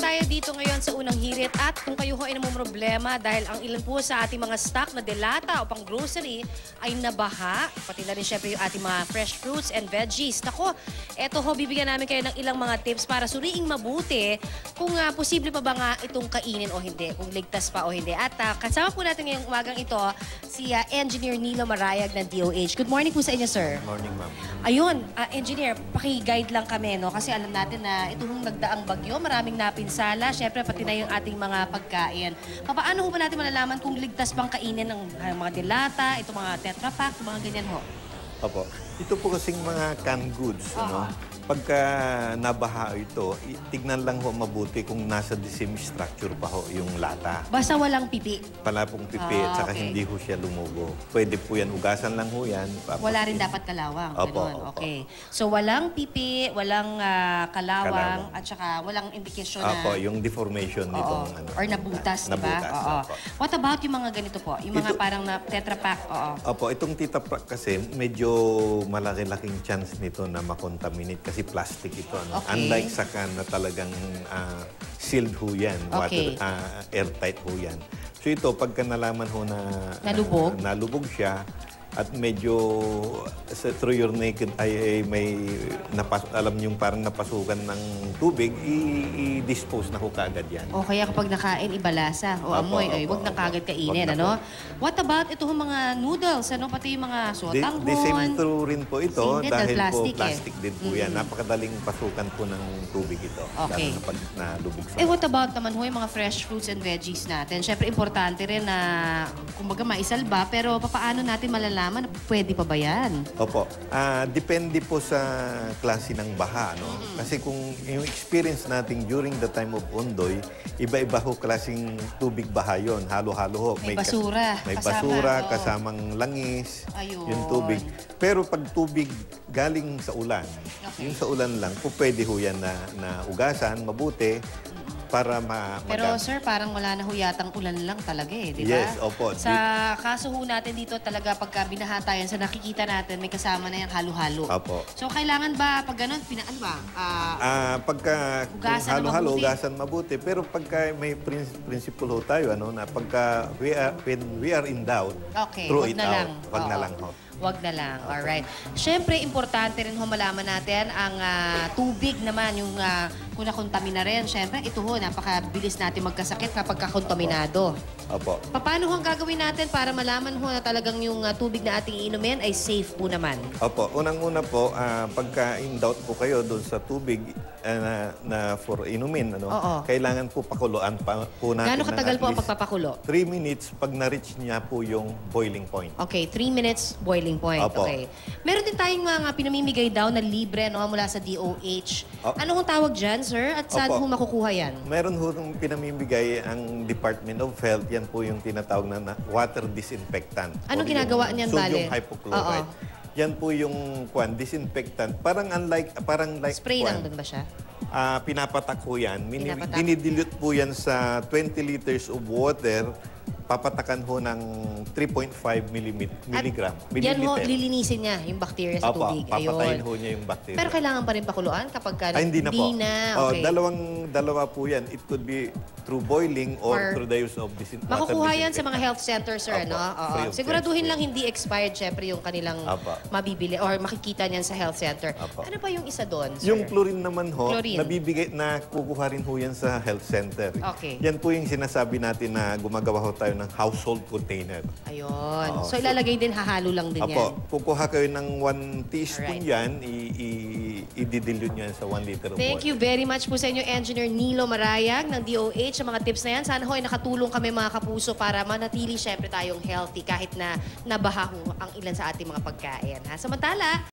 tayo dito ngayon sa unang hirit at kung kayo ho ay namumroblema dahil ang ilan po sa ating mga stock na delata o pang grocery ay nabaha, pati na rin syempre yung ating mga fresh fruits and veggies. Nako, eto ho, bibigyan namin kayo ng ilang mga tips para suriing mabuti kung posible pa ba nga itong kainin o hindi, kung ligtas pa o hindi. At kasama po natin ngayong umagang ito si Engineer Nilo Marayag ng DOH. Good morning po sa inyo, sir. Good morning, ma'am. Ayun, Engineer, paki-guide lang kami, no? Kasi alam natin na itong nagdaang bagyo, maraming napinsala, syempre pati na yung ating mga pagkain. Paano ho ba natin malalaman kung ligtas bang kainin ng mga dilata, itong mga Tetra Pak, mga ganyan ho? Opo. Ito po kasing mga canned goods, ano? Pagka nabaha ito, tignan lang ho mabuti kung nasa the same structure pa ho yung lata. Basta walang pipi. Pala pong pipi at saka okay. hindi ho siya lumubo. Pwede po yan, ugasan lang ho yan. Wala rin dapat kalawang. Opo, Ganun. opo. Okay. So walang pipi, walang kalawang, at saka walang indikasyon na... Opo, yung deformation nitong ano. Or nabutas, di ba? Nabutas, Oo. opo. What about yung mga ganito po? Yung mga parang na Tetra Pak? Oo. Opo, itong Tetra Pak kasi medyo malaki-laking chance nito na makontaminate kasi plastic ito. Ano? Okay. Unlike sa can na talagang sealed ho yan, Okay. airtight ho yan. So ito, pagka nalaman ho na nalubog siya, at medyo through your naked eye may alam yung parang napasukan ng tubig, i-dispose na ho kaagad yan. O kaya kapag nakain, ibalasa o amoy, ay wag na kagad kainin, ano? What about ito mga noodles, ano? Pati yung mga sotanghon? The same true rin po ito dahil plastic, po plastic din po yan. Napakadaling pasukan po ng tubig ito. Okay. Lalo na pag nalubog sa What about naman ho yung mga fresh fruits and veggies natin? Siyempre, importante rin na kumbaga maisalba, pero paano natin malalaman na pwede pa ba yan? Opo. Depende po sa klase ng baha. No? Kasi kung yung experience natin during the time of Ondoy, iba-iba ho klaseng tubig baha yun. Halo-halo ho. May basura. May basura, kasamang langis, ayun, yung tubig. Pero pag tubig galing sa ulan, yung sa ulan lang, po pwede ho yan na ugasan, mabuti, para Pero sir, parang wala na ho yatang ulan lang talaga di ba? Yes, opo. Sa kaso ho natin dito talaga pagka binahatayan, sa nakikita natin, may kasama na yung halo-halo. Opo. So kailangan ba pag ganun, pagka halo-halo, ugasan mabuti. Pero pagka may principle ho tayo, ano, na pagka when we are in doubt, throw it out. Wag na lang ho. Wag na lang. Alright. Siyempre, importante rin ho malaman natin ang tubig naman, yung kung nakontamina rin. Siyempre, ito ho, napakabilis natin magkasakit kapag kakontaminado. Opo. Paano ho ang gagawin natin para malaman ho na talagang yung tubig na ating inumin ay safe po naman? Opo. Unang-una po, pagka in doubt po kayo doon sa tubig na for inumin, ano, kailangan po pakuluan po natin. Gaano katagal po ang pagpapakulo? 3 minutes pag na-reach niya po yung boiling point. Okay, 3 minutes boiling point. Opo. Okay. Meron din tayong mga pinamimigay daw na libre mula sa DOH. Ano hong tawag dyan, sir? At saan ho makukuha yan? Meron ho pinamimigay ang Department of Health. Yan po yung tinatawag na water disinfectant. Ano ginagawa niyan, bale? Sodium hypochlorite. Yan po yung disinfectant. Parang like spray lang doon ba siya? Pinapatak ho yan. Dinidilute po yan sa 20 liters of water. Papatakan ho ng 3.5 milligram. Yan ho, lilinisin niya yung bacteria sa tubig. Papatayin ho niya yung bacteria. Pero kailangan pa rin pakuluan kapag hindi na po. Okay. Dalawa po yan. It could be through boiling or through the use of disinfectant. Makukuha yan sa mga health centers, sir, no? Siguraduhin lang hindi expired, syempre, yung kanilang mabibili or makikita niyan sa health center. Ano pa yung isa doon, sir? Yung chlorine naman ho, kukuha rin ho yan sa health center. Okay. Yan po yung sinasabi natin na gumagawa ho tayo ng household container. Ayun. So ilalagay din, hahalo lang din yan. Kukuha kayo ng 1 teaspoon yan, i-dilute nyo yan sa 1 liter of water. Thank you very much po sa inyo, Engineer Nilo Marayag ng DOH, sa mga tips na yan. Sana ho ay nakatulong kami mga kapuso para manatili syempre tayong healthy kahit na nabaha ho ang ilan sa ating mga pagkain. Samantala,